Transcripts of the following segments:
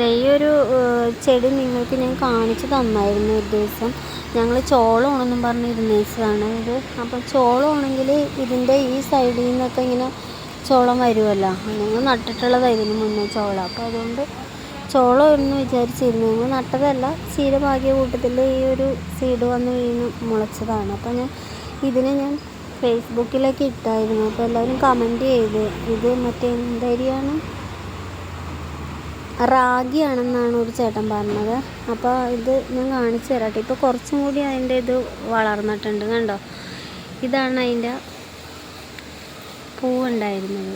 ദേ ഈ ഒരു ചെടി നിങ്ങൾക്ക് ഞാൻ കാണിച്ചു തന്നായിരുന്നു ഒരു ദിവസം. ഞങ്ങൾ ചോളമാണെന്നും പറഞ്ഞ് ഇരുന്നേച്ചതാണ് ഇത്. അപ്പം ചോളമാണെങ്കിൽ ഇതിൻ്റെ ഈ സൈഡിൽ നിന്നൊക്കെ ഇങ്ങനെ ചോളം വരുമല്ലോ. ഞങ്ങൾ നട്ടിട്ടുള്ളത് ഇതിന് മുന്നേ ചോളം. അപ്പോൾ അതുകൊണ്ട് ചോളം എന്ന് വിചാരിച്ചിരുന്നു. ഞങ്ങൾ നട്ടതല്ല, ചീര പാകിയ കൂട്ടത്തിൽ ഈ ഒരു സീഡ് വന്ന് വീണ് മുളച്ചതാണ്. അപ്പോൾ ഇതിനെ ഞാൻ ഫേസ്ബുക്കിലേക്ക് ഇട്ടായിരുന്നു. അപ്പോൾ എല്ലാവരും കമൻറ്റ് ചെയ്ത് ഇത് മറ്റേ എന്തരിയാണ്, റാഗിയാണെന്നാണ് ഒരു ചേട്ടൻ പറഞ്ഞത്. അപ്പോൾ ഇത് ഞാൻ കാണിച്ചു തരാട്ടെ. ഇപ്പോൾ കുറച്ചും കൂടി അതിൻ്റെ ഇത് വളർന്നിട്ടുണ്ട്, കണ്ടോ. ഇതാണ് അതിൻ്റെ പൂവുണ്ടായിരുന്നത്.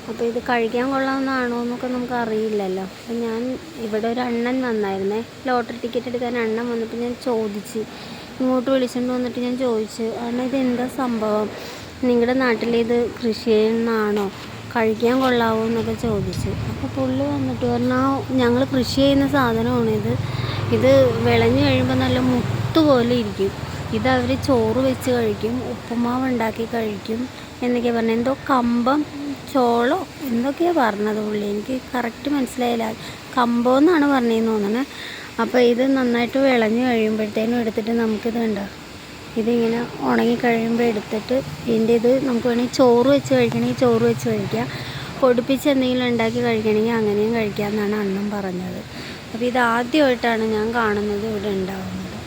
അപ്പോൾ ഇത് കഴിക്കാൻ കൊള്ളാവുന്നതാണോ എന്നൊക്കെ നമുക്ക് അറിയില്ലല്ലോ. അപ്പം ഞാൻ ഇവിടെ ഒരു അണ്ണൻ വന്നായിരുന്നേ, ലോട്ടറി ടിക്കറ്റ് എടുക്കാൻ അണ്ണൻ വന്നപ്പോൾ ഞാൻ ചോദിച്ച്, ഇങ്ങോട്ട് വിളിച്ചുകൊണ്ട് വന്നിട്ട് ഞാൻ ചോദിച്ചു, അണ്ണ ഇതെന്താ സംഭവം, നിങ്ങളുടെ നാട്ടിലിത് കൃഷി ചെയ്യുന്നതാണോ, കഴിക്കാൻ കൊള്ളാവോ എന്നൊക്കെ ചോദിച്ചു. അപ്പോൾ പുള്ളി വന്നിട്ട് പറഞ്ഞാൽ ഞങ്ങൾ കൃഷി ചെയ്യുന്ന സാധനമാണിത്, ഇത് വിളഞ്ഞു കഴിയുമ്പോൾ നല്ല മുത്തുപോലെ ഇരിക്കും, ഇതവർ ചോറ് വെച്ച് കഴിക്കും, ഉപ്പുമാവ് ഉണ്ടാക്കി കഴിക്കും എന്നൊക്കെ പറഞ്ഞു. എന്തോ കമ്പം ചോളോ എന്തൊക്കെയാണ് പറഞ്ഞത് പുള്ളി, എനിക്ക് കറക്റ്റ് മനസ്സിലായില്ല. കമ്പം എന്നാണ് പറഞ്ഞതെന്ന് തോന്നുന്നത്. അപ്പോൾ ഇത് നന്നായിട്ട് വിളഞ്ഞു കഴിയുമ്പോഴത്തേനും എടുത്തിട്ട് നമുക്കിത് കണ്ടോ, ഇതിങ്ങനെ ഉണങ്ങി കഴിയുമ്പോൾ എടുത്തിട്ട് ഇതിൻ്റെ ഇത് നമുക്ക് വേണമെങ്കിൽ ചോറ് വെച്ച് കഴിക്കണമെങ്കിൽ ചോറ് വെച്ച് കഴിക്കാം, പൊടിപ്പിച്ച് എന്തെങ്കിലും ഉണ്ടാക്കി കഴിക്കണമെങ്കിൽ അങ്ങനെയും കഴിക്കാമെന്നാണ് അണ്ണൻ പറഞ്ഞത്. അപ്പോൾ ഇത് ആദ്യമായിട്ടാണ് ഞാൻ കാണുന്നത് ഇവിടെ ഉണ്ടാകുന്നത്.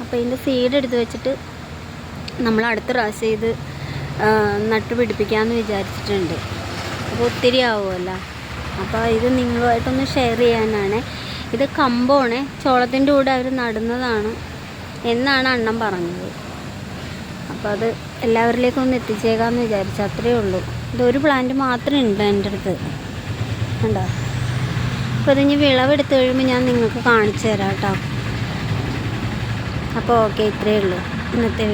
അപ്പോൾ ഇതിൻ്റെ സീഡ് എടുത്ത് വെച്ചിട്ട് നമ്മൾ അടുത്ത പ്രാവശ്യം ഇത് നട്ടുപിടിപ്പിക്കാമെന്ന് വിചാരിച്ചിട്ടുണ്ട്. അപ്പോൾ ഒത്തിരി ആവുമല്ലോ. അപ്പോൾ ഇത് നിങ്ങളുമായിട്ടൊന്ന് ഷെയർ ചെയ്യാനാണ്. ഇത് കമ്പമാണ്, ചോളത്തിൻ്റെ കൂടെ അവർ നടുന്നതാണ് എന്നാണ് അണ്ണൻ പറഞ്ഞത്. അപ്പോൾ അത് എല്ലാവരിലേക്കും ഒന്ന് എത്തിച്ചേക്കാമെന്ന് വിചാരിച്ചു, അത്രയേ ഉള്ളൂ. ഇതൊരു പ്ലാന്റ് മാത്രമേ ഉണ്ട് എൻ്റെ അടുത്ത്, കണ്ടോ. അപ്പോൾ ഇതിന് വിളവെടുത്ത് കഴിയുമ്പോൾ ഞാൻ നിങ്ങൾക്ക് കാണിച്ചു തരാം കേട്ടോ. അപ്പോൾ ഓക്കെ, ഇത്രയേ ഉള്ളൂ ഇന്നത്തെ വീഡിയോ.